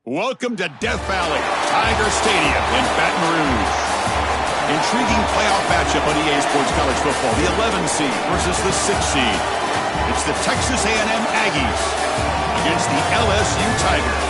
Welcome to Death Valley, Tiger Stadium in Baton Rouge. Intriguing playoff matchup on EA Sports College Football. The 11 seed versus the 6 seed. It's the Texas A&M Aggies against the LSU Tigers.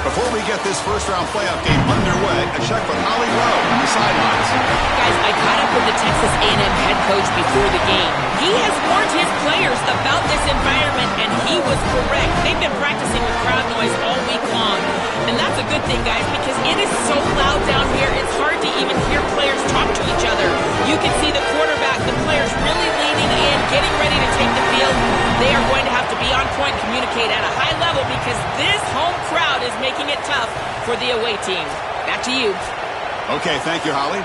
Before we get this first-round playoff game underway, a check from Holly Rowe on the sidelines. Guys, I caught up with the Texas A&M head coach before the game. He has warned his players about this environment, and he was correct. They've been practicing with crowd noise all week long. And that's a good thing, guys, because it is so loud down here, it's hard to even hear players talk to each other. You can see the quarterback, the players really leaning in, getting ready to take the field. They are going to have to be on point, communicate at a high level, because this home crowd is making it tough for the away team. Back to you. Okay, thank you, Holly.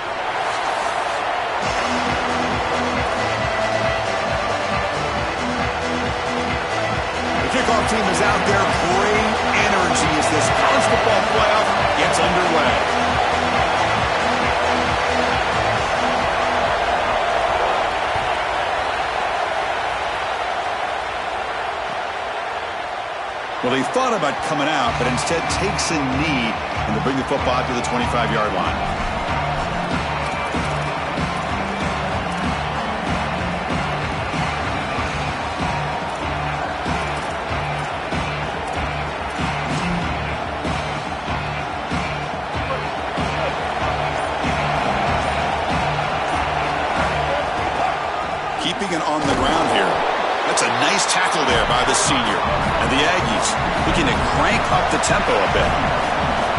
The kickoff team is out there. Great energy as this college football playoff gets underway. Well, they thought about coming out, but instead takes a knee and to bring the football to the 25-yard line. Keeping it on the ground here. That's a nice tackle there by the senior. And the Aggies looking to crank up the tempo a bit.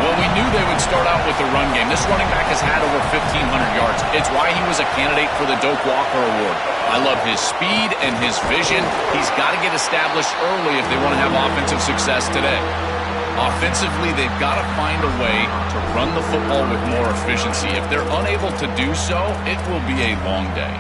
Well, we knew they would start out with the run game. This running back has had over 1,500 yards. It's why he was a candidate for the Doak Walker Award. I love his speed and his vision. He's got to get established early if they want to have offensive success today. Offensively, they've got to find a way to run the football with more efficiency. If they're unable to do so, it will be a long day.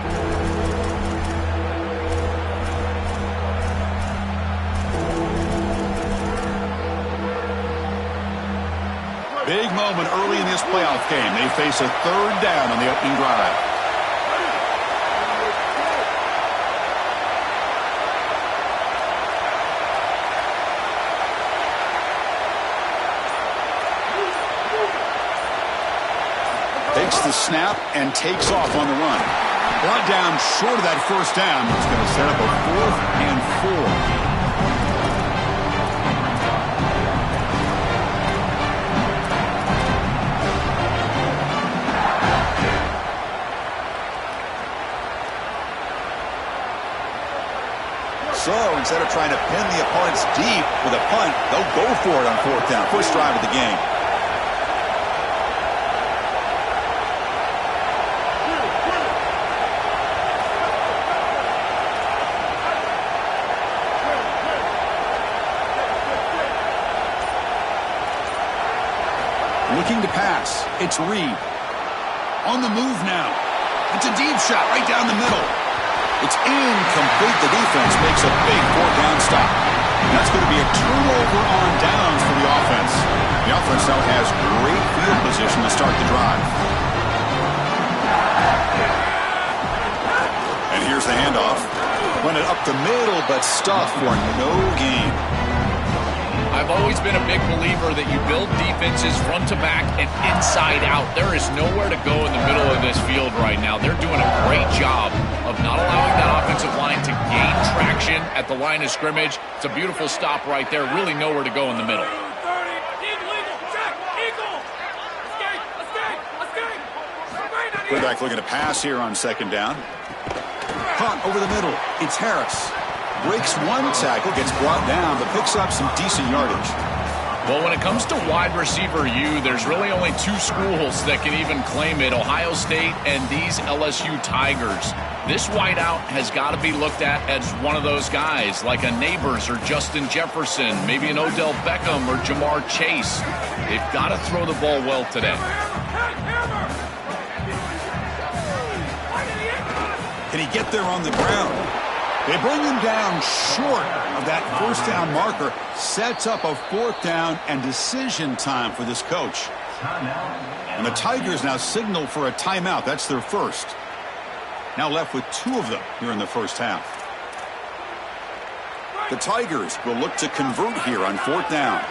Big moment early in this playoff game. They face a third down on the opening drive. Takes the snap and takes off on the run. Brought down short of that first down. It's going to set up a 4th and 4. So instead of trying to pin the opponents deep with a punt, they'll go for it on 4th down. First drive of the game. Looking to pass. It's Reed. On the move now. It's a deep shot right down the middle. It's incomplete. The defense makes a big 4th down stop. And that's going to be a turnover on downs for the offense. The offense now has great field position to start the drive. And here's the handoff. Run it up the middle, but stuffed for no gain. I've always been a big believer that you build defenses front to back and inside out. There is nowhere to go in the middle of this field right now. They're doing a great job of not allowing that offensive line to gain traction at the line of scrimmage. It's a beautiful stop right there. Really nowhere to go in the middle. Quarterback looking to pass here on 2nd down. Caught over the middle. It's Harris. Breaks one tackle, gets brought down, but picks up some decent yardage. Well, when it comes to wide receiver U, there's really only 2 schools that can even claim it, Ohio State and these LSU Tigers. This wideout has got to be looked at as one of those guys, like a Neighbors or Justin Jefferson, maybe an Odell Beckham or Jamar Chase. They've got to throw the ball well today. Can he get there on the ground? They bring him down short of that 1st down marker. Sets up a 4th down and decision time for this coach. And the Tigers now signal for a timeout. That's their first. Now left with 2 of them here in the first half. The Tigers will look to convert here on 4th down.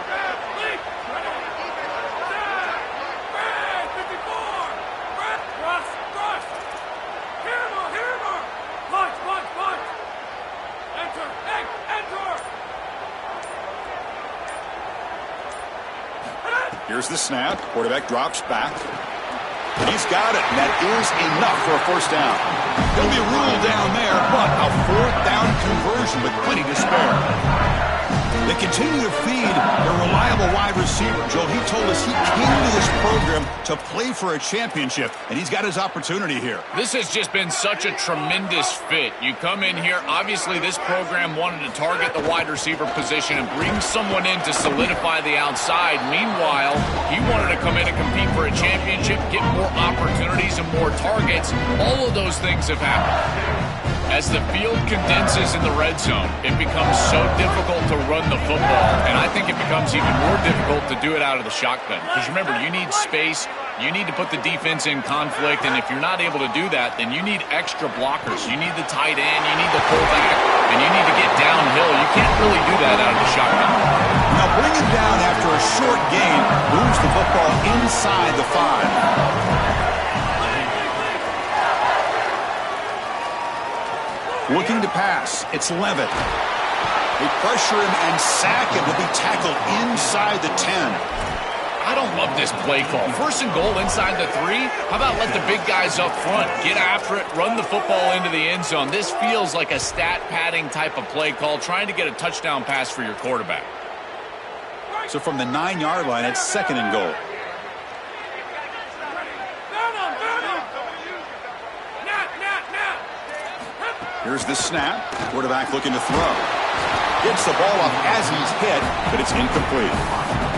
Here's the snap. Quarterback drops back. And he's got it. And that is enough for a first down. There'll be a rule down there, but a fourth down conversion with plenty to spare. They continue to feed their reliable wide receiver. Joe, he told us he came to this program to play for a championship, and he's got his opportunity here. This has just been such a tremendous fit. You come in here, obviously this program wanted to target the wide receiver position and bring someone in to solidify the outside. Meanwhile, he wanted to come in and compete for a championship, get more opportunities and more targets. All of those things have happened. As the field condenses in the red zone, it becomes so difficult to run the football, and I think it becomes even more difficult to do it out of the shotgun. Because remember, you need space, you need to put the defense in conflict, and if you're not able to do that, then you need extra blockers. You need the tight end, you need the fullback, and you need to get downhill. You can't really do that out of the shotgun. Now bring him down after a short gain, moves the football inside the 5. Looking to pass. It's Levitt. They pressure him and sack him. He'll be tackled inside the 10. I don't love this play call. First and goal inside the 3. How about let the big guys up front get after it, run the football into the end zone? This feels like a stat padding type of play call, trying to get a touchdown pass for your quarterback. So from the 9-yard line, it's second and goal. Here's the snap. Quarterback looking to throw. Gets the ball up as he's hit, but it's incomplete.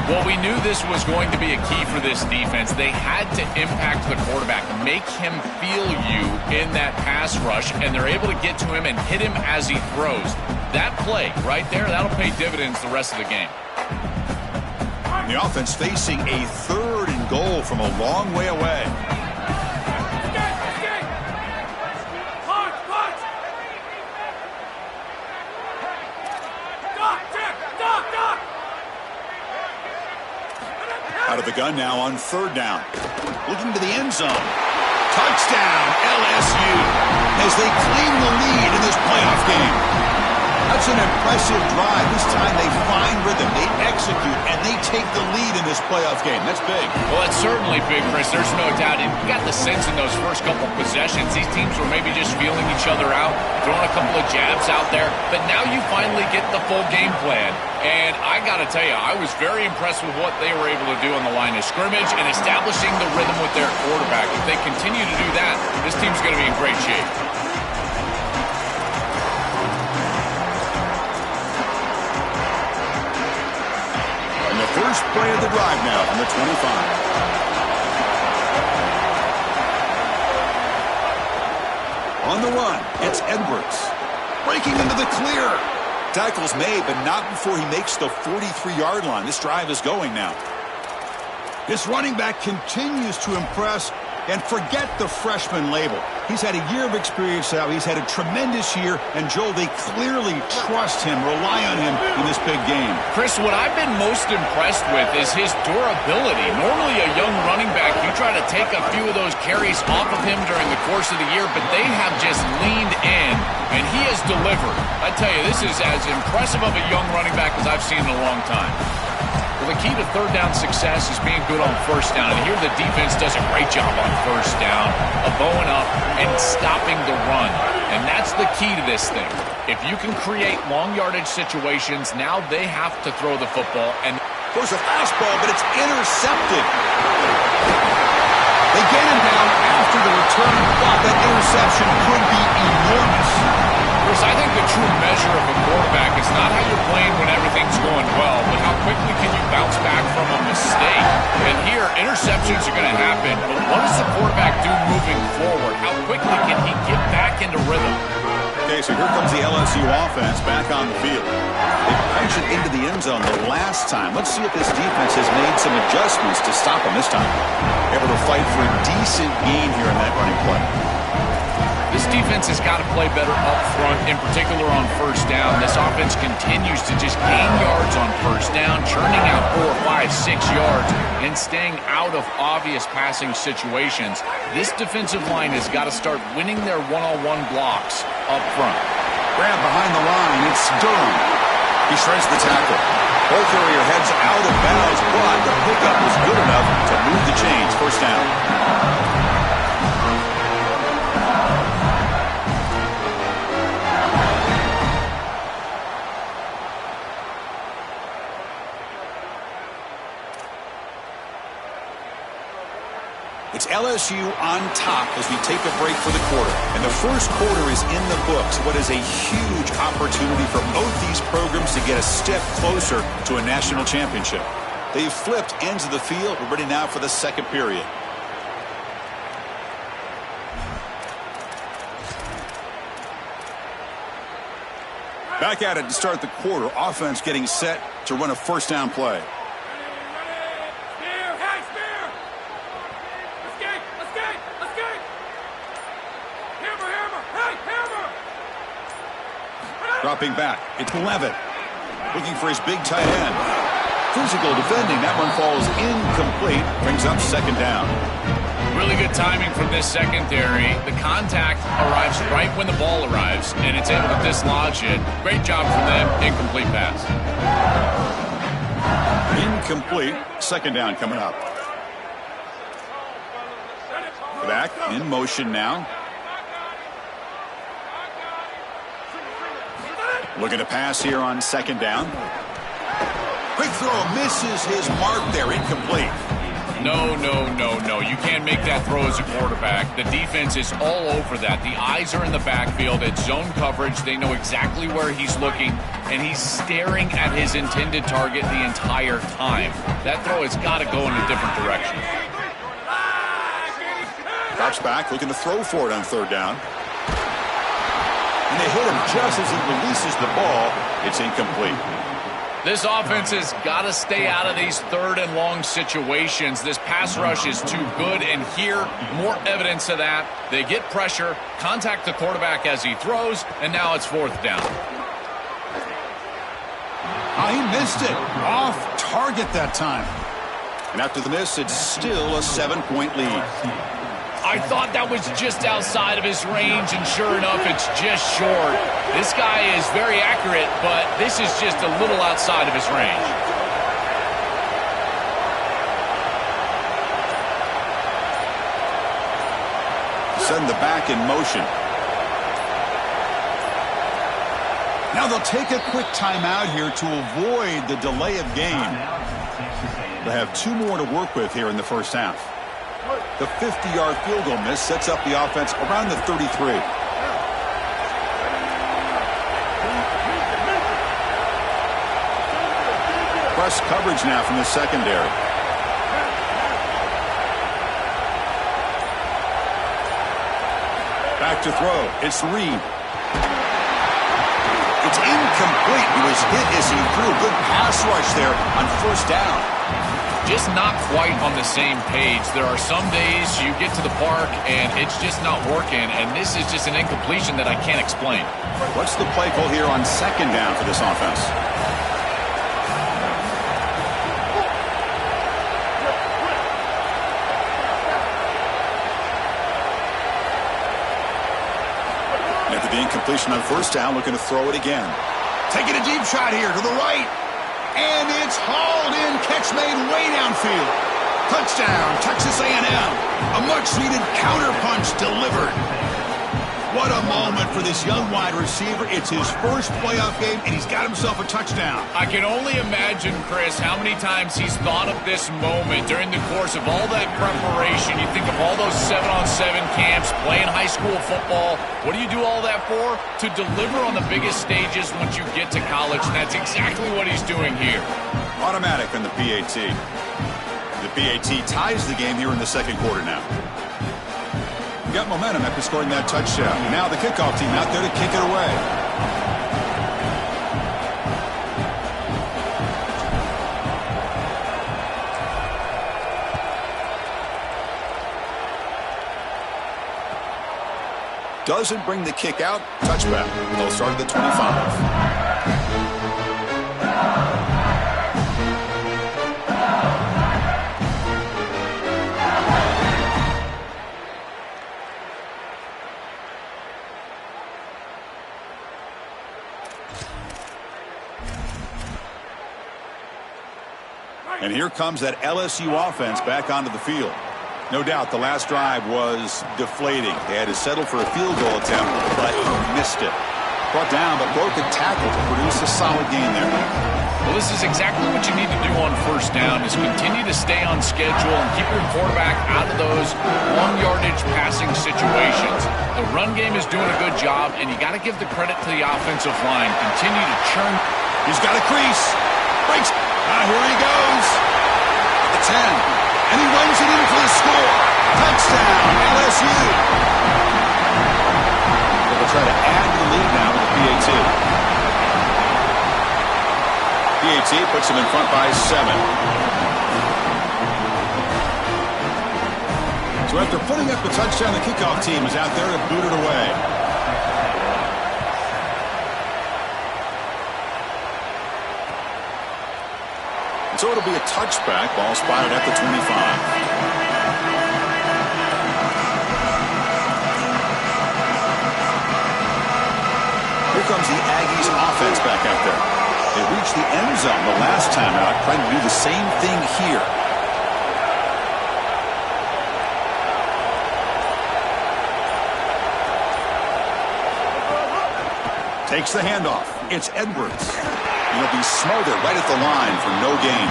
Well, we knew this was going to be a key for this defense. They had to impact the quarterback, make him feel you in that pass rush, and they're able to get to him and hit him as he throws. That play right there, that'll pay dividends the rest of the game. The offense facing a third and goal from a long way away. Out of the gun now on third down. Looking to the end zone. Touchdown, LSU, as they claim the lead in this playoff game. That's an impressive drive. This time they find rhythm, they execute, and they take the lead in this playoff game. That's big. Well, that's certainly big, Chris. There's no doubt. And you got the sense in those first couple possessions, these teams were maybe just feeling each other out, throwing a couple of jabs out there. But now you finally get the full game plan. And I got to tell you, I was very impressed with what they were able to do on the line of scrimmage and establishing the rhythm with their quarterback. If they continue to do that, this team's going to be in great shape. And the first play of the drive now from the 25. On the run, it's Edwards. Breaking into the clear. Tackles made, but not before he makes the 43-yard line. This drive is going now. This running back continues to impress, and forget the freshman label. He's had a year of experience now. He's had a tremendous year, and Joel, they clearly trust him, rely on him in this big game. Chris, what I've been most impressed with is his durability. Normally a young running back, you try to take a few of those carries off of him during the course of the year, but they have just leaned in, and he has delivered. I tell you, this is as impressive of a young running back as I've seen in a long time. Well, the key to third down success is being good on first down. And here the defense does a great job on first down of bowing up and stopping the run. And that's the key to this thing. If you can create long yardage situations, now they have to throw the football. And there's a fastball, but it's intercepted. They get him down after the return. Thought that interception could be enormous. Chris, I think the true measure of a quarterback is not how you're playing when everything's going well, but how quickly can you bounce back from a mistake. And here, interceptions are going to happen, but what does the quarterback do moving forward? How quickly can he get back into rhythm? Okay, so here comes the LSU offense back on the field. They punched it into the end zone the last time. Let's see if this defense has made some adjustments to stop them this time. Able to fight for a decent gain here in that running play. This defense has got to play better up front, in particular on first down. This offense continues to just gain yards on first down, churning out 4, 5, 6 yards, and staying out of obvious passing situations. This defensive line has got to start winning their one-on-one blocks up front. Grab behind the line. It's Durham. He shreds the tackle. Ball carrier heads out of bounds, but time the pickup was good enough to move the chains. First down. It's LSU on top as we take a break for the quarter. And the first quarter is in the books. What is a huge opportunity for both these programs to get a step closer to a national championship. They've flipped ends of the field. We're ready now for the second period. Back at it to start the quarter. Offense getting set to run a first down play. Dropping back. It's Levitt. Looking for his big tight end. Physical defending. That one falls incomplete. Brings up second down. Really good timing from this secondary. The contact arrives right when the ball arrives, and it's able to dislodge it. Great job from them. Incomplete pass. Incomplete. Second down coming up. Back in motion now. Looking to pass here on second down. Quick throw, misses his mark there, incomplete. No. You can't make that throw as a quarterback. The defense is all over that. The eyes are in the backfield. It's zone coverage. They know exactly where he's looking, and he's staring at his intended target the entire time. That throw has got to go in a different direction. Drops back, looking to throw for it on third down. And they hit him just as he releases the ball. It's incomplete. This offense has got to stay out of these third and long situations. This pass rush is too good, and here, more evidence of that. They get pressure, contact the quarterback as he throws, and now it's fourth down. Oh, he missed it. Off target that time. And after the miss, it's still a 7-point lead. I thought that was just outside of his range, and sure enough, it's just short. This guy is very accurate, but this is just a little outside of his range. Send the back in motion. Now they'll take a quick timeout here to avoid the delay of game. They'll have two more to work with here in the first half. The 50-yard field goal miss sets up the offense around the 33. Press coverage now from the secondary. Back to throw. It's Reed. It's incomplete. He was hit as he threw a good pass rush there on first down. Just not quite on the same page. There are some days you get to the park and it's just not working, and this is just an incompletion that I can't explain. What's the play call here on second down for this offense? After the incompletion on first down, looking to throw it again. Taking a deep shot here to the right. And it's hauled in. Catch made way downfield. Touchdown, Texas A&M. A much-needed counterpunch delivered. What a moment for this young wide receiver. It's his first playoff game, and he's got himself a touchdown. I can only imagine, Chris, how many times he's thought of this moment during the course of all that preparation. You think of all those 7-on-7 camps, playing high school football. What do you do all that for? To deliver on the biggest stages once you get to college, and that's exactly what he's doing here. Automatic on the PAT. The PAT ties the game here in the second quarter now. Got momentum after scoring that touchdown. Now the kickoff team out there to kick it away. Doesn't bring the kick out. Touchback. They'll start at the 25. And here comes that LSU offense back onto the field. No doubt the last drive was deflating. They had to settle for a field goal attempt, but missed it. Brought down, but broke a tackle to produce a solid gain there. Well, this is exactly what you need to do on first down, is continue to stay on schedule and keep your quarterback out of those long-yardage passing situations. The run game is doing a good job, and you got to give the credit to the offensive line. Continue to churn. He's got a crease. Breaks. Here he goes. The 10. And he runs it in for the score. Touchdown, LSU. They'll try to add to the lead now with the PAT. PAT puts him in front by 7. So after putting up the touchdown, the kickoff team is out there to boot it away. So it'll be a touchback. Ball spotted at the 25. Here comes the Aggies offense back out there. They reached the end zone the last time out, trying to do the same thing here. Takes the handoff. It's Edwards. He'll be smothered right at the line for no gain.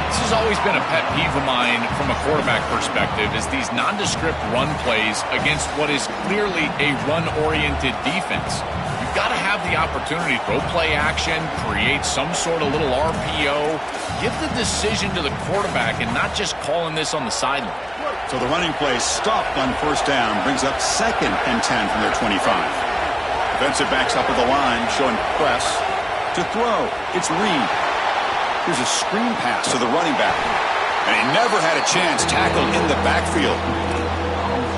This has always been a pet peeve of mine from a quarterback perspective, is these nondescript run plays against what is clearly a run-oriented defense. You've got to have the opportunity to go play action, create some sort of little RPO, give the decision to the quarterback and not just calling this on the sideline. So the running play stopped on first down, brings up 2nd and 10 from their 25. Defensive backs up at the line, showing press. To throw, it's Reed. Here's a screen pass to the running back. And he never had a chance tackled in the backfield.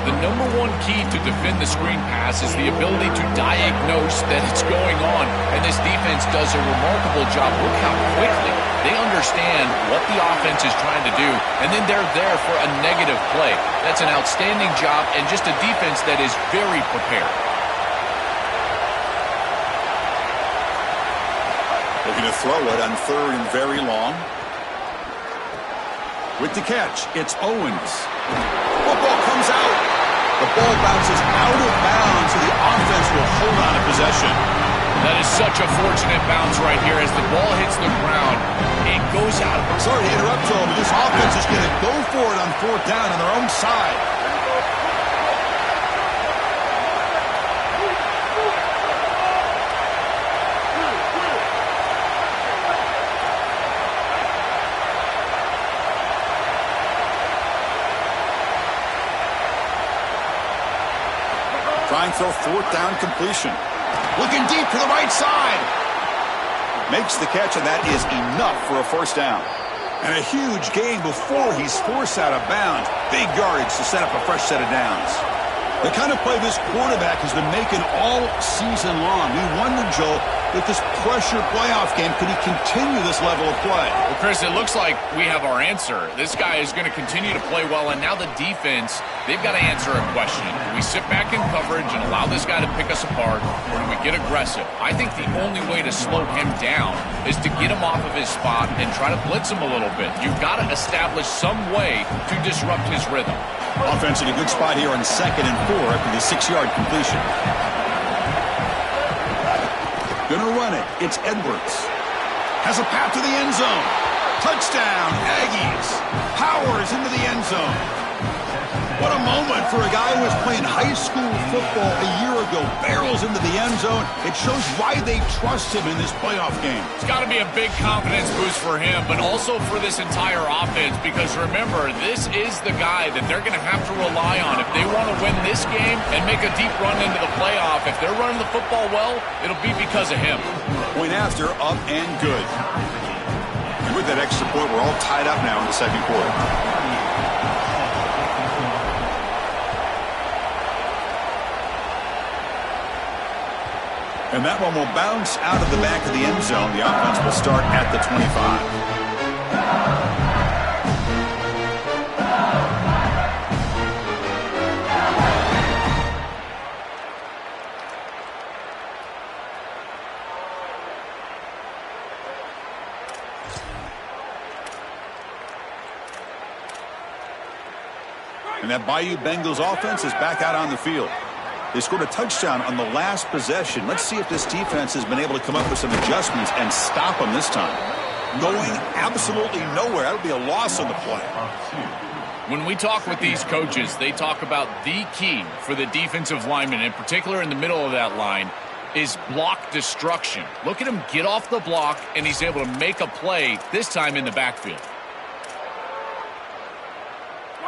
The number one key to defend the screen pass is the ability to diagnose that it's going on. And this defense does a remarkable job. Look how quickly they understand what the offense is trying to do. And then they're there for a negative play. That's an outstanding job and just a defense that is very prepared. Looking to throw it on 3rd and very long. With the catch, it's Owens. Football comes out. The ball bounces out of bounds, so the offense will hold on to possession. That is such a fortunate bounce right here as the ball hits the ground. It goes out. Sorry to interrupt, Joel, but this offense is going to go for it on 4th down on their own side. Trying for a 4th down completion. Looking deep to the right side. Makes the catch, and that is enough for a 1st down. And a huge gain before he's forced out of bounds. Big yardage to set up a fresh set of downs. The kind of play this quarterback has been making all season long. We wonder, Joel, with this pressure playoff game, could he continue this level of play? Well, Chris, it looks like we have our answer. This guy is going to continue to play well, and now the defense, they've got to answer a question. Do we sit back in coverage and allow this guy to pick us apart, or do we get aggressive? I think the only way to slow him down is to get him off of his spot and try to blitz him a little bit. You've got to establish some way to disrupt his rhythm. Offense in a good spot here on 2nd and 4 after the 6-yard completion. Gonna run it. It's Edwards. Has a path to the end zone. Touchdown, Aggies. Powers into the end zone. What a moment for a guy who was playing high school football a year ago. Barrels into the end zone. It shows why they trust him in this playoff game. It's got to be a big confidence boost for him, but also for this entire offense, because remember, this is the guy that they're going to have to rely on if they want to win this game and make a deep run into the playoff. If they're running the football well, it'll be because of him. Point after, up and good. And with that extra point, we're all tied up now in the 2nd quarter. And that one will bounce out of the back of the end zone. The offense will start at the 25. And that Bayou Bengals offense is back out on the field. They scored a touchdown on the last possession. Let's see if this defense has been able to come up with some adjustments and stop them this time. Going absolutely nowhere. That would be a loss on the play. When we talk with these coaches, they talk about the key for the defensive lineman, in particular in the middle of that line, is block destruction. Look at him get off the block, and he's able to make a play, this time in the backfield.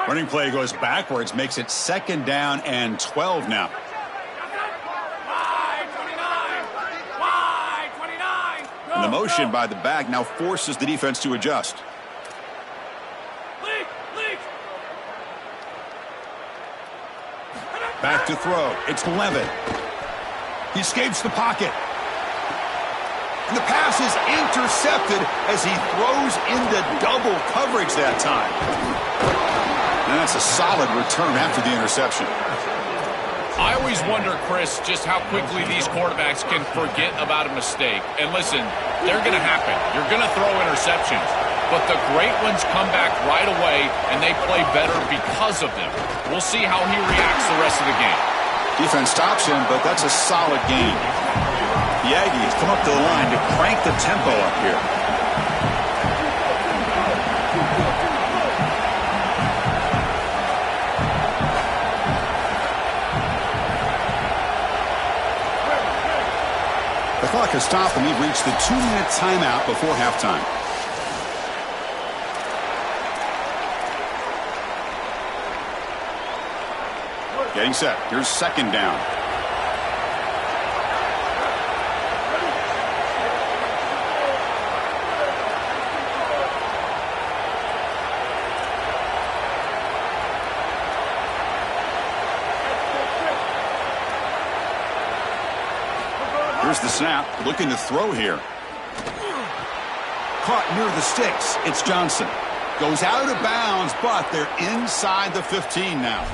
Running play goes backwards, makes it 2nd down and 12 now. And the motion by the back now forces the defense to adjust. Back to throw. It's Levitt. He escapes the pocket. And the pass is intercepted as he throws into double coverage that time. And that's a solid return after the interception. I always wonder, Chris, just how quickly these quarterbacks can forget about a mistake. And listen, they're going to happen. You're going to throw interceptions. But the great ones come back right away, and they play better because of them. We'll see how he reacts the rest of the game. Defense stops him, but that's a solid gain. The Aggies come up to the line to crank the tempo up here. The clock has stopped, and we've reached the 2-minute timeout before halftime. Getting set. Here's 2nd down. Here's the snap. Looking to throw here. Caught near the sticks. It's Johnson. Goes out of bounds, but they're inside the 15 now.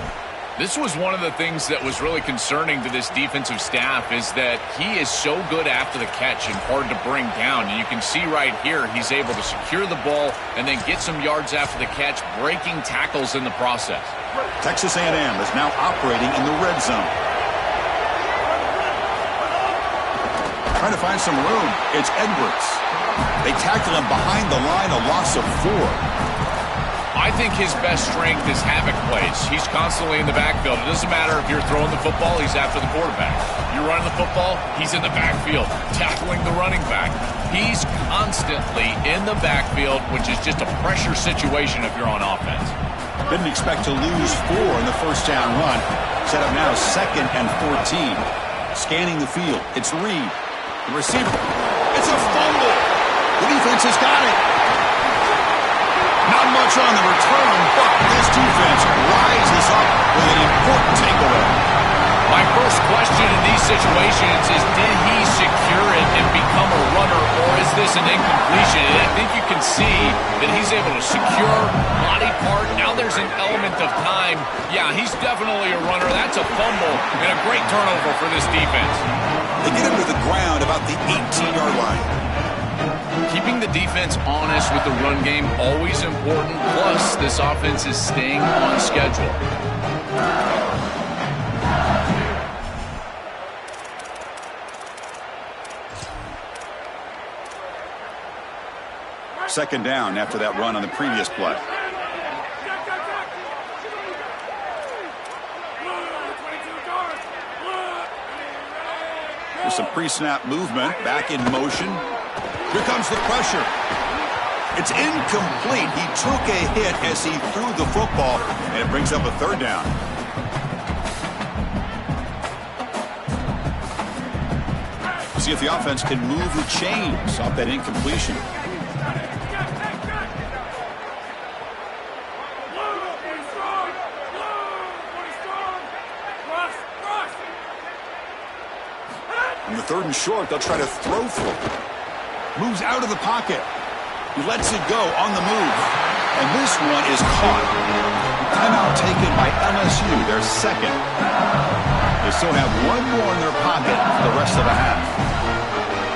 This was one of the things that was really concerning to this defensive staff, is that he is so good after the catch and hard to bring down. And you can see right here, he's able to secure the ball and then get some yards after the catch, breaking tackles in the process. Texas A&M is now operating in the red zone. Trying to find some room. It's Edwards. They tackle him behind the line, a loss of 4. I think his best strength is havoc plays. He's constantly in the backfield. It doesn't matter if you're throwing the football, he's after the quarterback. You're running the football, he's in the backfield, tackling the running back. He's constantly in the backfield, which is just a pressure situation if you're on offense. Didn't expect to lose 4 in the first down run. Set up now 2nd and 14. Scanning the field. It's Reed. The receiver. It's a fumble. The defense has got it. Not much on the return, but this defense rises up with an important takeaway. My first question in these situations is, did he secure it and become a runner, or is this an incompletion? And I think you can see that he's able to secure body part. Now there's an element of time. Yeah, he's definitely a runner. That's a fumble and a great turnover for this defense. They get him to the ground about the 18-yard line. Keeping the defense honest with the run game, always important. Plus, this offense is staying on schedule. Second down after that run on the previous play. There's some pre-snap movement, back in motion. Here comes the pressure. It's incomplete. He took a hit as he threw the football, and it brings up a 3rd down. See if the offense can move the chains off that incompletion. On the 3rd and short, they'll try to throw for it. Moves out of the pocket. He lets it go on the move. And this one is caught. Timeout taken by LSU, their 2nd. They still have 1 more in their pocket for the rest of the half.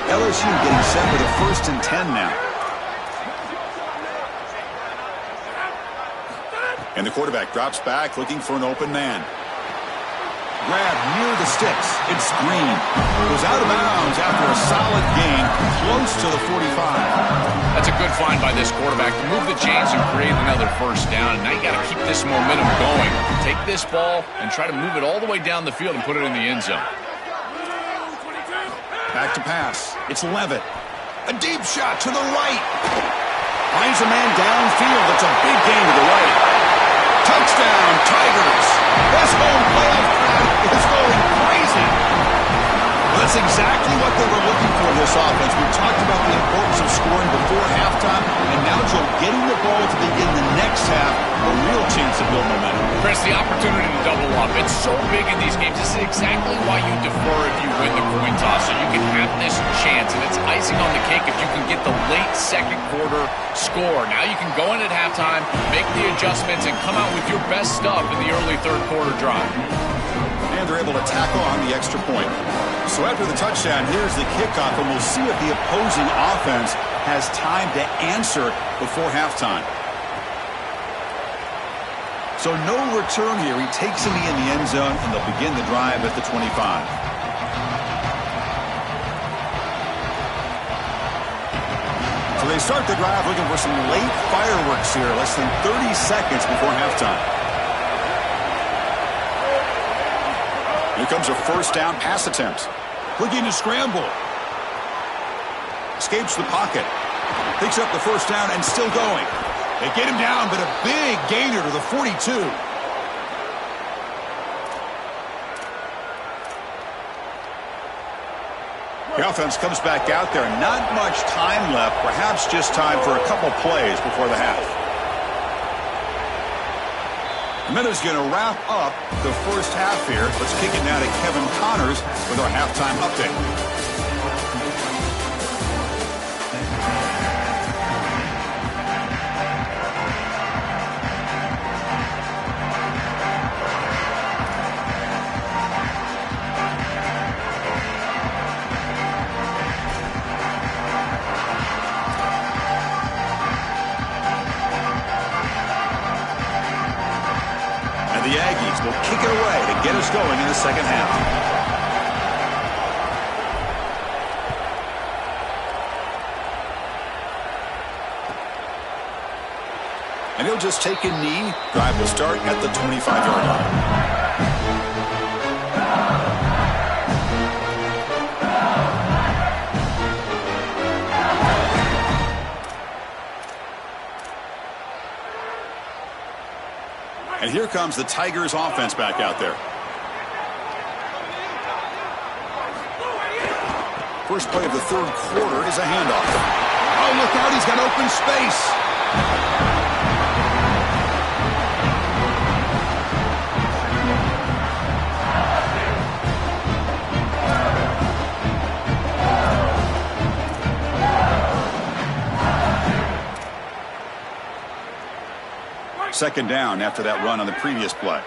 LSU getting set with a 1st and 10 now. And the quarterback drops back looking for an open man. Grab near the sticks. It's Green. Goes out of bounds after a solid gain close to the 45. That's a good find by this quarterback to move the chains and create another first down. And now you got to keep this momentum going. Take this ball and try to move it all the way down the field and put it in the end zone. Back to pass. It's Levitt. A deep shot to the right. Finds a man downfield. That's a big gain to the right. Touchdown, Tigers. This home playoff crowd is going crazy. Well, that's exactly what they were looking for this offense. We talked about the importance of scoring before halftime, and now Joe getting the ball to begin the next half, a real chance to build momentum. Chris, the opportunity to double up. It's so big in these games. This is exactly why you defer if you win the coin toss, so you can have this chance, and it's icing on the cake if you can get the late second quarter score. Now you can go in at halftime, make the adjustments, and come out with your best stuff in the early third quarter drive. And they're able to tack on the extra point. So after the touchdown, here's the kickoff, and we'll see if the opposing offense has time to answer before halftime. So no return here. He takes him in the end zone, and they'll begin the drive at the 25. So they start the drive looking for some late fireworks here, less than 30 seconds before halftime. Here comes a first down pass attempt. Looking to scramble. Escapes the pocket. Picks up the first down and still going. They get him down, but a big gainer to the 42. The offense comes back out there. Not much time left. Perhaps just time for a couple plays before the half. The Meadows going to wrap up the first half here. Let's kick it now to Kevin Connors with our halftime update. The Aggies will kick it away to get us going in the second half. And he'll just take a knee. Drive will start at the 25-yard line. And here comes the Tigers offense back out there. First play of the third quarter is a handoff. Oh, look out, he's got open space. Second down after that run on the previous play.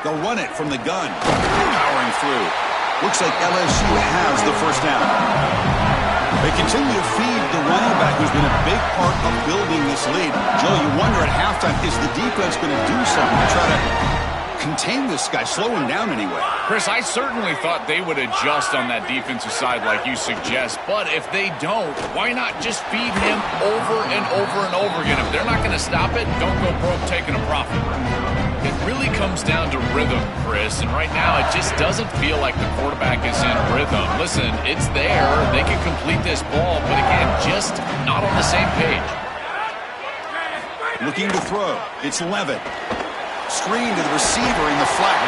They'll run it from the gun. Powering through. Looks like LSU has the first down. They continue to feed the running back who's been a big part of building this lead. Joe, you wonder at halftime, is the defense going to do something to try to contain this guy, slow him down anyway? Chris, I certainly thought they would adjust on that defensive side like you suggest, but if they don't, why not just feed him over and over and over again? If they're not going to stop it, don't go broke taking a profit. It really comes down to rhythm, Chris, and right now it just doesn't feel like the quarterback is in rhythm. Listen, it's there. They can complete this ball, but again, just not on the same page. Looking to throw. It's Levitt. Screen to the receiver in the flat.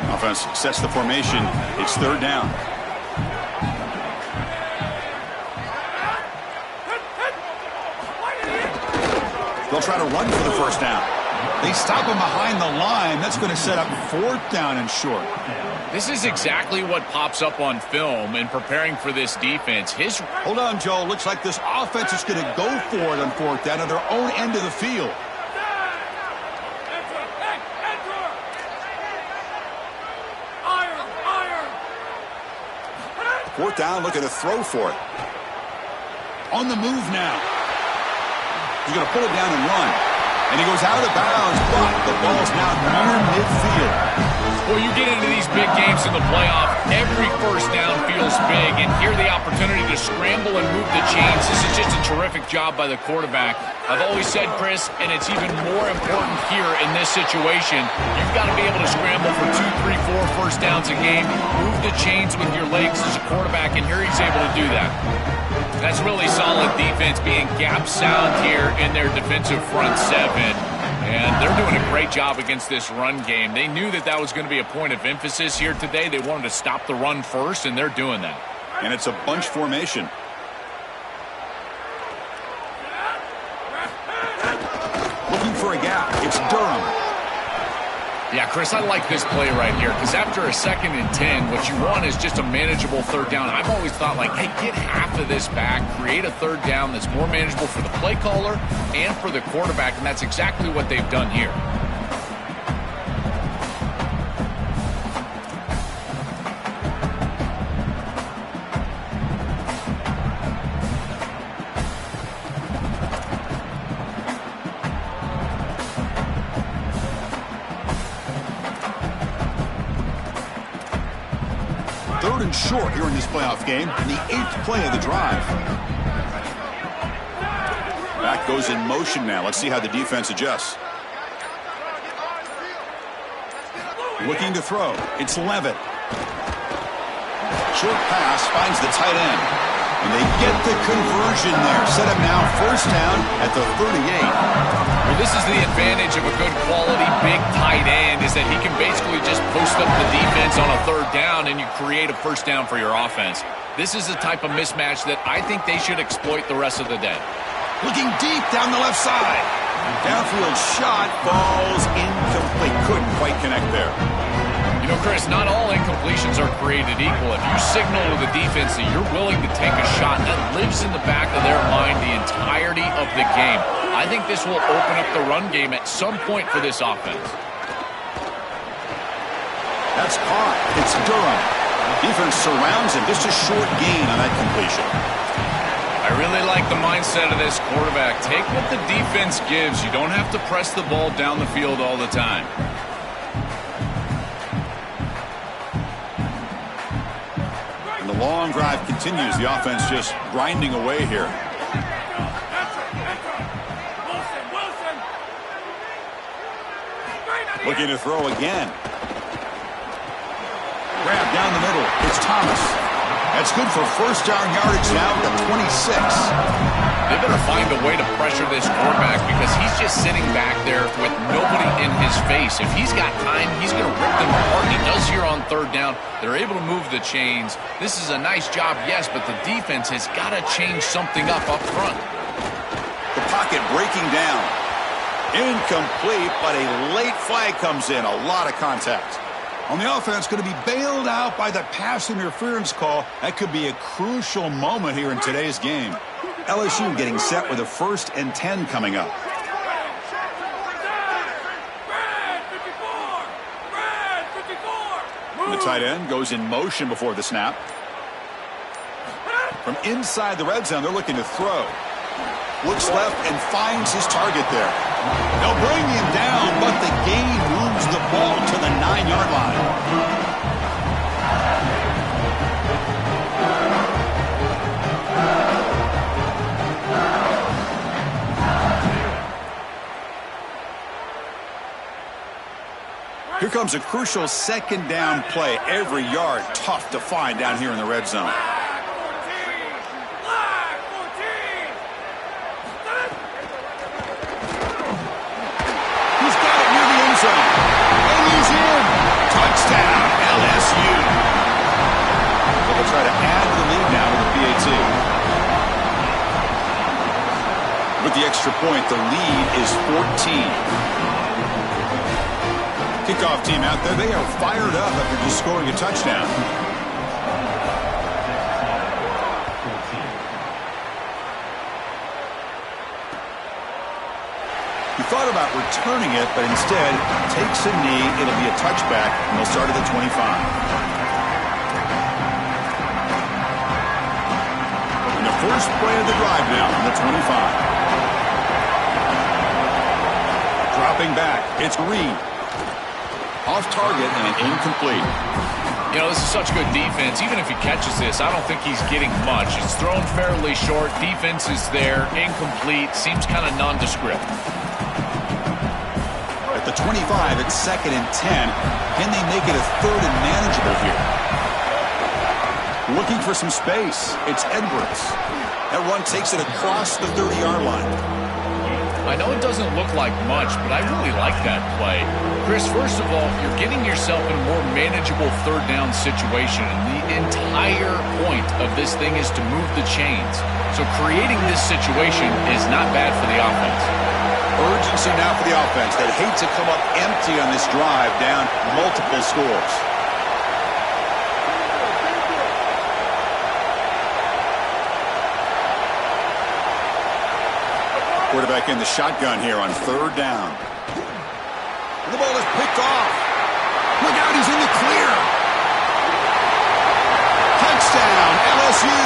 Offense sets the formation. It's third down. They'll try to run for the first down. They stop him behind the line. That's going to set up fourth down and short. This is exactly what pops up on film in preparing for this defense. Hold on, Joe. Looks like this offense is going to go for it on fourth down at their own end of the field. 4th down, looking to throw for it. On the move now. He's going to pull it down and run. And he goes out of bounds, but the ball's now near midfield. Well, you get into these big games in the playoff, every first down feels big, and here the opportunity to scramble and move the chains. This is just a terrific job by the quarterback. I've always said, Chris, and it's even more important here in this situation, you've got to be able to scramble for 2, 3, 4 first downs a game, move the chains with your legs as a quarterback, and here he's able to do that. That's really solid defense, being gap sound here in their defensive front seven. And they're doing a great job against this run game. They knew that that was going to be a point of emphasis here today. They wanted to stop the run first, and they're doing that. And it's a bunch formation. Looking for a gap. It's Durham. Yeah, Chris, I like this play right here because after a 2nd and 10, what you want is just a manageable 3rd down. I've always thought, like, hey, get half of this back, create a 3rd down that's more manageable for the play caller and for the quarterback, and that's exactly what they've done here. Short here in this playoff game, and the 8th play of the drive. Back goes in motion now. Let's see how the defense adjusts. Looking to throw. It's Levitt. Short pass finds the tight end. And they get the conversion there. Set up now 1st down at the 38. Well, this is the advantage of a good quality big tight end is that he can basically just post up the defense on a 3rd down and you create a 1st down for your offense. This is the type of mismatch that I think they should exploit the rest of the day. Looking deep down the left side. Downfield shot falls incomplete. Couldn't quite connect there. You know, Chris, not all incompletions are created equal. If you signal to the defense that you're willing to take a shot, that lives in the back of their mind the entirety of the game. I think this will open up the run game at some point for this offense. That's caught. It's Durham. Defense surrounds him. Just a short gain on that completion. I really like the mindset of this quarterback. Take what the defense gives. You don't have to press the ball down the field all the time. And the long drive continues. The offense just grinding away here. Looking to throw again. Grab down the middle. It's Thomas. That's good for 1st down yardage now at the 26. They better find a way to pressure this quarterback because he's just sitting back there with nobody in his face. If he's got time, he's going to rip them apart. He does here on 3rd down. They're able to move the chains. This is a nice job, yes, but the defense has got to change something up front. The pocket breaking down. Incomplete, but a late flag comes in. A lot of contact. On the offense, going to be bailed out by the pass interference call. That could be a crucial moment here in today's game. LSU getting set with a 1st and 10 coming up. The tight end goes in motion before the snap. From inside the red zone, they're looking to throw. Looks left and finds his target there. They'll bring him down, but the gain moves the ball to the 9-yard line. Here comes a crucial 2nd down play. Every yard tough to find down here in the red zone. And he's in. Touchdown, LSU. They'll try to add to the lead now with the PAT. With the extra point, the lead is 14. Kickoff team out there. They are fired up after just scoring a touchdown. He thought about returning it, but instead takes a knee. It'll be a touchback, and they'll start at the 25. first play of the drive now on the 25. Dropping back, it's Reed. Off target and incomplete. You know, this is such good defense. Even if he catches this, I don't think he's getting much. It's thrown fairly short. Defense is there. Incomplete. Seems kind of nondescript. At the 25, it's 2nd and 10. Can they make it a 3rd and manageable here? Looking for some space. It's Edwards. That run takes it across the 30-yard line. I know it doesn't look like much, but I really like that play. Chris, first of all, you're getting yourself in a more manageable 3rd down situation, and the entire point of this thing is to move the chains. So creating this situation is not bad for the offense. Urgency now for the offense. They'd hate to come up empty on this drive, down multiple scores. Quarterback in the shotgun here on 3rd down. The ball is picked off. Look out, he's in the clear. Touchdown, LSU.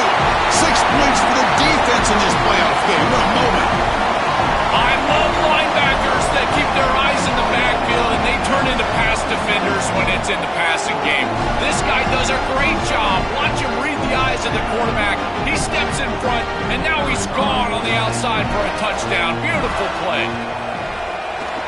6 points for the defense in this playoff game. What a moment. I love linebackers that keep their eyes in the backfield and they turn into pass defenders when it's in the passing game. This guy does a great job. Watch him read the eyes of the quarterback. He steps in front, and now he's gone on the outside for a touchdown. Beautiful play.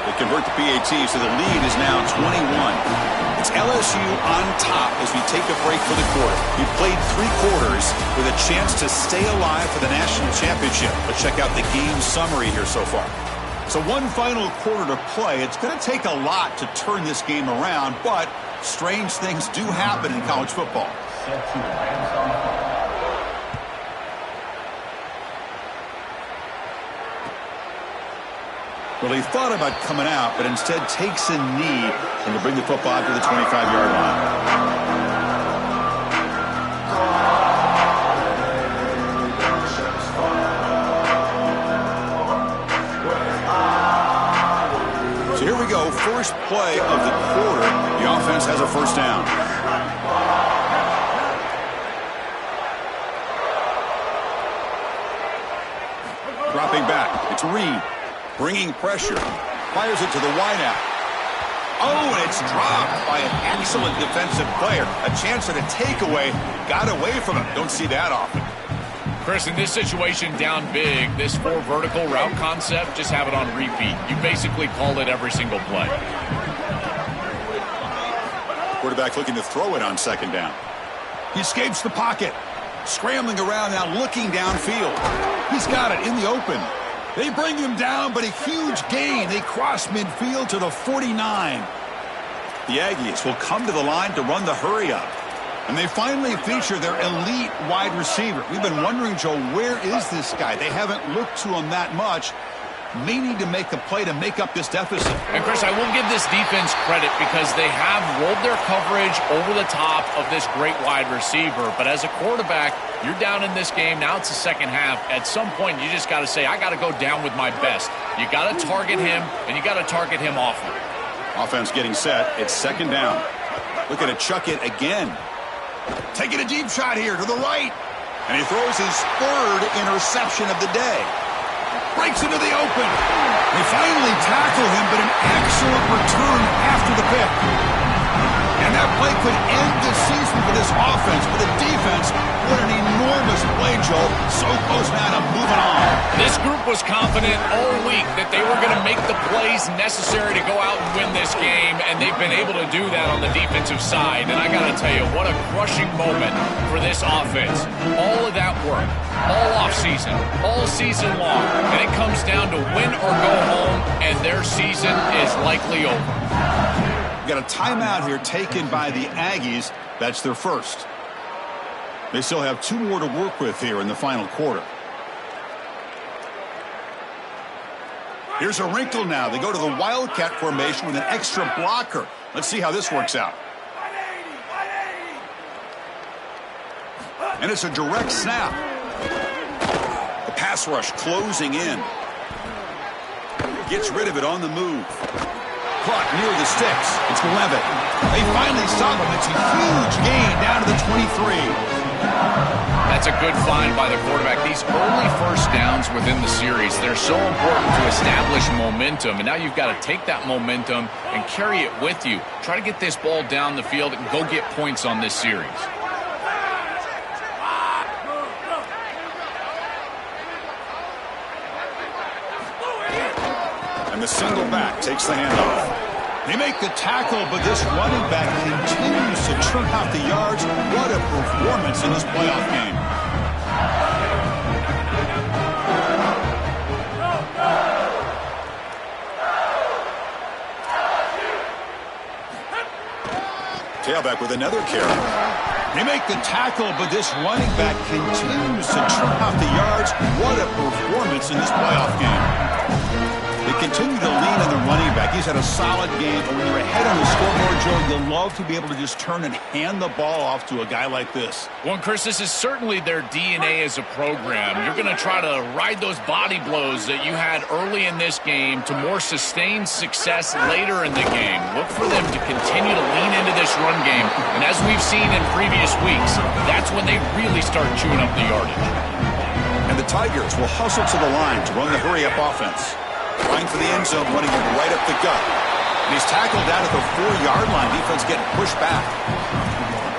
They convert the PAT, so the lead is now 21. It's LSU on top as we take a break for the quarter. We played 3 quarters with a chance to stay alive for the national championship. Let's check out the game summary here so far. So one final quarter to play. It's going to take a lot to turn this game around, but strange things do happen in college football. Well, he thought about coming out, but instead takes a knee and to bring the football to the 25-yard line. So here we go, first play of the quarter. The offense has a 1st down. Dropping back, it's Reed. Bringing pressure. Fires it to the wideout. Oh, and it's dropped by an excellent defensive player. A chance at a takeaway. Got away from him. Don't see that often. Chris, in this situation, down big, this 4 vertical route concept, just have it on repeat. You basically call it every single play. Quarterback looking to throw it on 2nd down. He escapes the pocket. Scrambling around now, looking downfield. He's got it in the open. They bring him down, but a huge gain. They cross midfield to the 49. The Aggies will come to the line to run the hurry-up. And they finally feature their elite wide receiver. We've been wondering, Joe, where is this guy? They haven't looked to him that much. May need to make a play to make up this deficit. And, Chris, I will give this defense credit because they have rolled their coverage over the top of this great wide receiver. But as a quarterback, you're down in this game. Now it's the 2nd half. At some point, you just got to say, I got to go down with my best. You got to target him, and you got to target him often. Offense getting set. It's 2nd down. Look at it, chuck it again. Taking a deep shot here to the right. And he throws his 3rd interception of the day. Breaks into the open. They finally tackle him, but an excellent return after the pick. And that play could end the season for this offense, but the defense, what an enormous play, Joe. So close now to moving on. This group was confident all week that they were going to make the plays necessary to go out and win this game, and they've been able to do that on the defensive side. And I got to tell you, what a crushing moment for this offense. All of that work, all offseason, all season long, and it comes down to win or go home, and their season is likely over. Got a timeout here taken by the Aggies. That's their 1st. They still have 2 more to work with here in the final quarter. Here's a wrinkle now. They go to the Wildcat formation with an extra blocker. Let's see how this works out. And it's a direct snap. The pass rush closing in. Gets rid of it on the move. Caught near the sticks. It's Levitt. They finally stop him. It's a huge gain down to the 23. That's a good find by the quarterback. These early first downs within the series, they're so important to establish momentum. And now you've got to take that momentum and carry it with you. Try to get this ball down the field and go get points on this series. And the single back takes the handoff. They make the tackle, but this running back continues to churn out the yards. What a performance in this playoff game. Tailback with another carry. They make the tackle, but this running back continues to churn out the yards. What a performance in this playoff game. They continue to lean on the running back. He's had a solid game. But when you're ahead on the scoreboard, Joe, you'll love to be able to just turn and hand the ball off to a guy like this. Well, Chris, this is certainly their DNA as a program. You're going to try to ride those body blows that you had early in this game to more sustained success later in the game. Look for them to continue to lean into this run game. And as we've seen in previous weeks, that's when they really start chewing up the yardage. And the Tigers will hustle to the line to run the hurry-up offense. Trying for the end zone, running it right up the gut. And he's tackled down at the 4-yard line. Defense getting pushed back.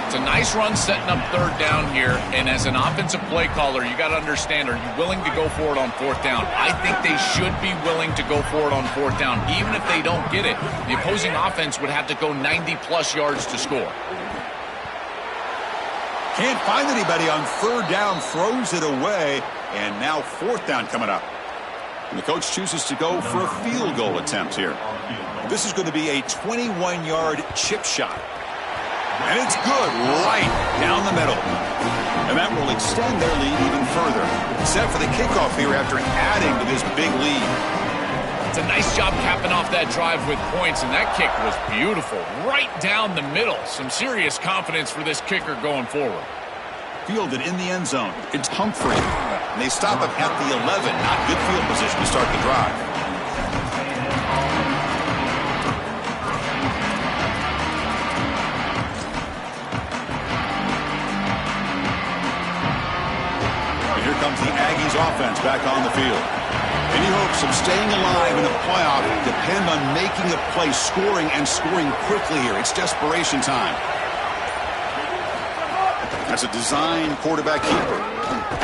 It's a nice run setting up third down here. And as an offensive play caller, you got to understand, are you willing to go for it on fourth down? I think they should be willing to go for it on fourth down. Even if they don't get it, the opposing offense would have to go 90-plus yards to score. Can't find anybody on third down, throws it away. And now fourth down coming up. And the coach chooses to go for a field goal attempt here. This is going to be a 21-yard chip shot. And it's good right down the middle. And that will extend their lead even further. Set for the kickoff here after adding to this big lead. It's a nice job capping off that drive with points, and that kick was beautiful. Right down the middle. Some serious confidence for this kicker going forward. Fielded in the end zone. It's Humphrey. And they stop him at the 11. Not good field position to start the drive. And here comes the Aggies offense back on the field. Any hopes of staying alive in the playoff depend on making a play, scoring, and scoring quickly here. It's desperation time. That's a design quarterback keeper.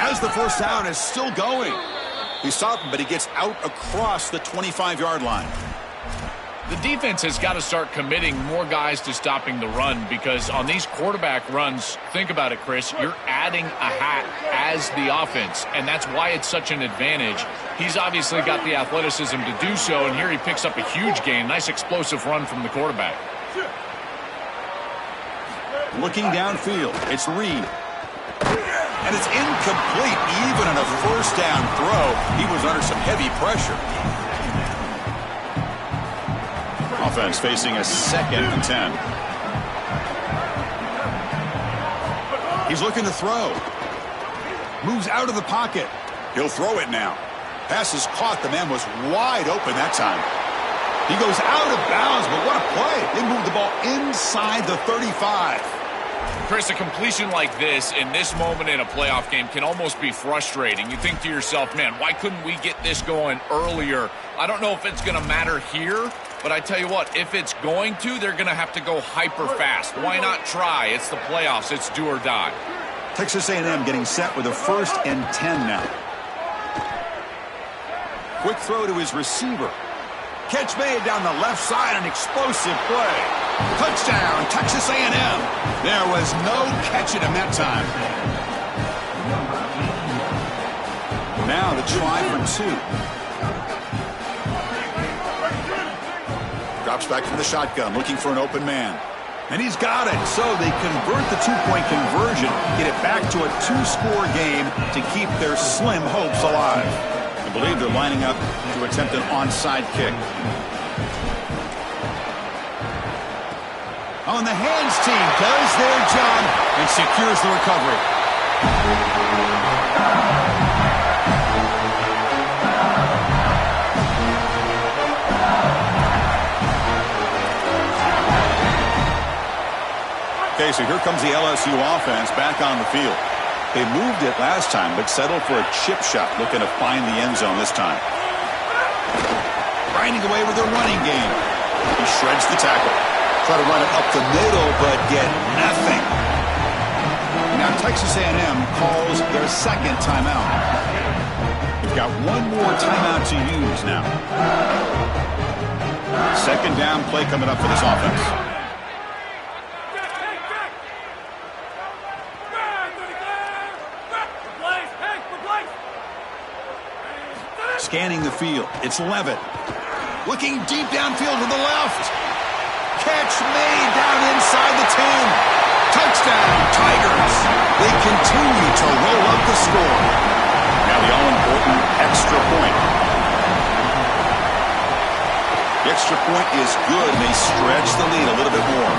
As the first down is still going. He stopped him, but he gets out across the 25-yard line. The defense has got to start committing more guys to stopping the run, because on these quarterback runs, think about it, Chris, you're adding a hat as the offense, and that's why it's such an advantage. He's obviously got the athleticism to do so, and here he picks up a huge gain. Nice explosive run from the quarterback. Looking downfield, it's Reed. And it's incomplete. Even on a first down throw, he was under some heavy pressure. Offense facing a 2nd and 10. He's looking to throw. Moves out of the pocket. He'll throw it now. Pass is caught. The man was wide open that time. He goes out of bounds, but what a play. They moved the ball inside the 35. Chris, a completion like this in this moment in a playoff game can almost be frustrating. You think to yourself, man, why couldn't we get this going earlier? I don't know if it's going to matter here, but I tell you what, if it's going to, they're going to have to go hyper fast. Why not try? It's the playoffs. It's do or die. Texas A&M getting set with a 1st and 10 now. Quick throw to his receiver. Catch made down the left side, an explosive play. Touchdown, Texas A&M. There was no catching him that time. Now the try for 2. Drops back from the shotgun, looking for an open man. And he's got it. So they convert the 2-point conversion, get it back to a 2-score game to keep their slim hopes alive. I believe they're lining up to attempt an onside kick. On the hands team does their job and secures the recovery. Okay, so here comes the LSU offense back on the field. They moved it last time, but settled for a chip shot, looking to find the end zone this time. Grinding away with their running game. He shreds the tackle. Try to run it up the middle, but get nothing. Now Texas A&M calls their second timeout. They've got one more timeout to use now. Second down play coming up for this offense. Scanning the field. It's Levitt. Looking deep downfield to the left. Catch made down inside the 10. Touchdown, Tigers. They continue to roll up the score. Now the all-important extra point. The extra point is good, and they stretch the lead a little bit more.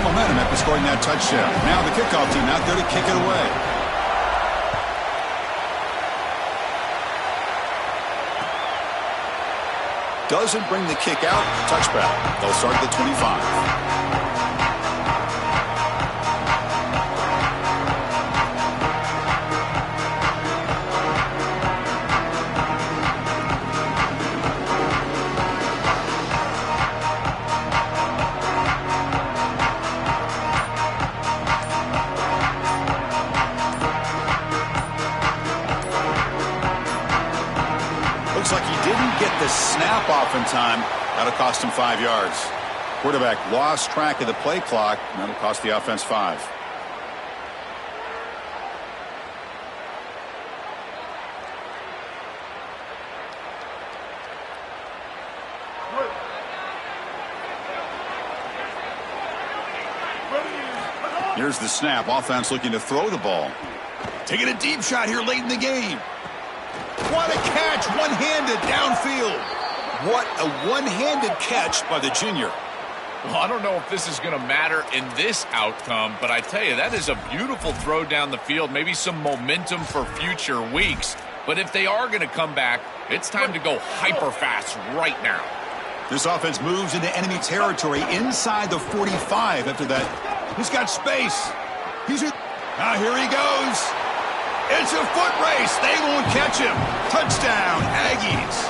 Momentum after scoring that touchdown. Now the kickoff team out there to kick it away. Doesn't bring the kick out. Touchback. They'll start at the 25. The snap off in time. That'll cost him 5 yards. Quarterback lost track of the play clock. That'll cost the offense 5. Here's the snap. Offense looking to throw the ball. Taking a deep shot here late in the game. What a catch, one-handed downfield. What a one-handed catch by the junior. Well, I don't know if this is going to matter in this outcome, but I tell you, that is a beautiful throw down the field, maybe some momentum for future weeks. But if they are going to come back, it's time to go hyper-fast right now. This offense moves into enemy territory inside the 45 after that. He's got space. Now here he goes. It's a foot race. They won't catch him. Touchdown, Aggies.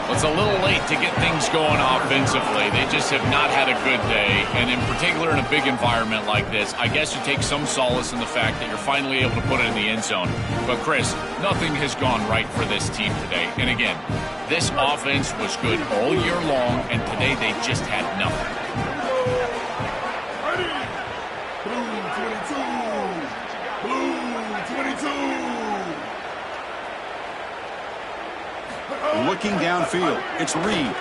Well, it's a little late to get things going offensively. They just have not had a good day, and in particular in a big environment like this, I guess you take some solace in the fact that you're finally able to put it in the end zone. But, Chris, nothing has gone right for this team today. And, again, this offense was good all year long, and today they just had nothing. Looking downfield, it's Reed.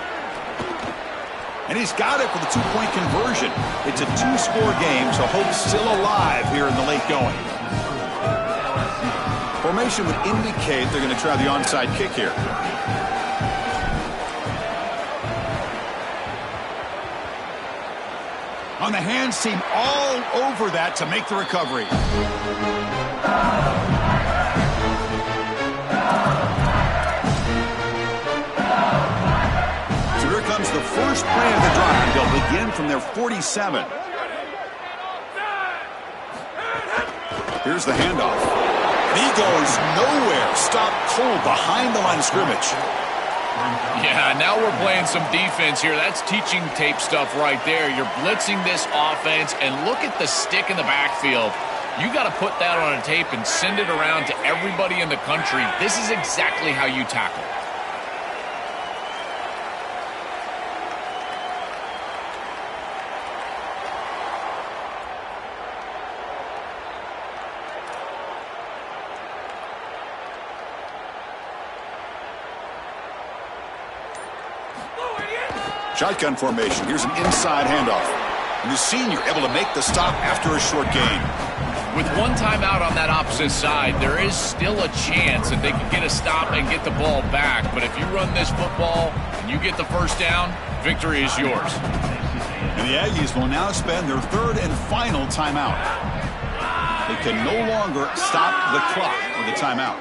And he's got it for the two-point conversion. It's a two-score game, so hope's still alive here in the late going. Formation would indicate they're going to try the onside kick here. On the hands team, all over that to make the recovery. The first play of the drive. They'll begin from their 47. Here's the handoff. And he goes nowhere. Stopped cold behind the line of scrimmage. Yeah, now we're playing some defense here. That's teaching tape stuff right there. You're blitzing this offense, and look at the stick in the backfield. You got to put that on a tape and send it around to everybody in the country. This is exactly how you tackle. Shotgun formation. Here's an inside handoff. And the senior able to make the stop after a short gain. With one timeout on that opposite side, there is still a chance that they can get a stop and get the ball back. But if you run this football and you get the first down, victory is yours. And the Aggies will now spend their third and final timeout. They can no longer stop the clock with a timeout.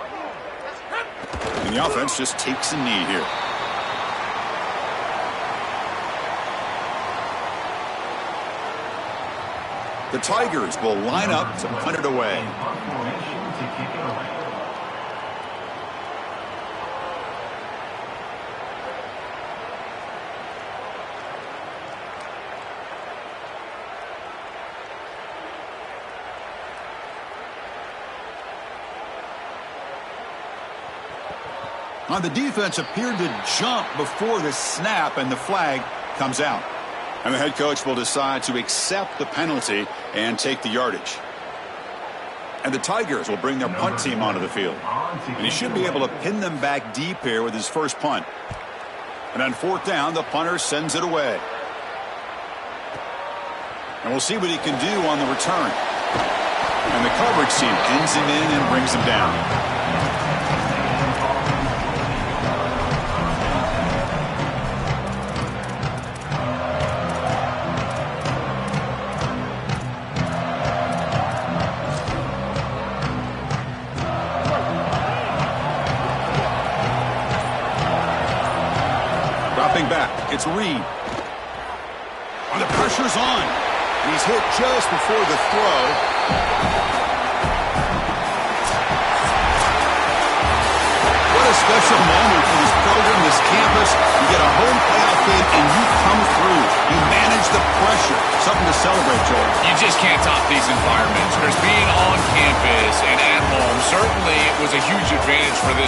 And the offense just takes a knee here. The Tigers will line up to punt it away. Now, the defense appeared to jump before the snap, and the flag comes out. And the head coach will decide to accept the penalty and take the yardage. And the Tigers will bring their punt team onto the field. And he should be able to pin them back deep here with his first punt. And on fourth down, the punter sends it away. And we'll see what he can do on the return. And the coverage team pins him in and brings him down. Dropping back, it's Reed. And the pressure's on. He's hit just before the throw. What a special moment for this program, this campus. You get a home playoff game and you come through. You manage the pressure. Something to celebrate, Joel. You just can't top these environments. Chris, being on campus and at home, certainly it was a huge advantage for this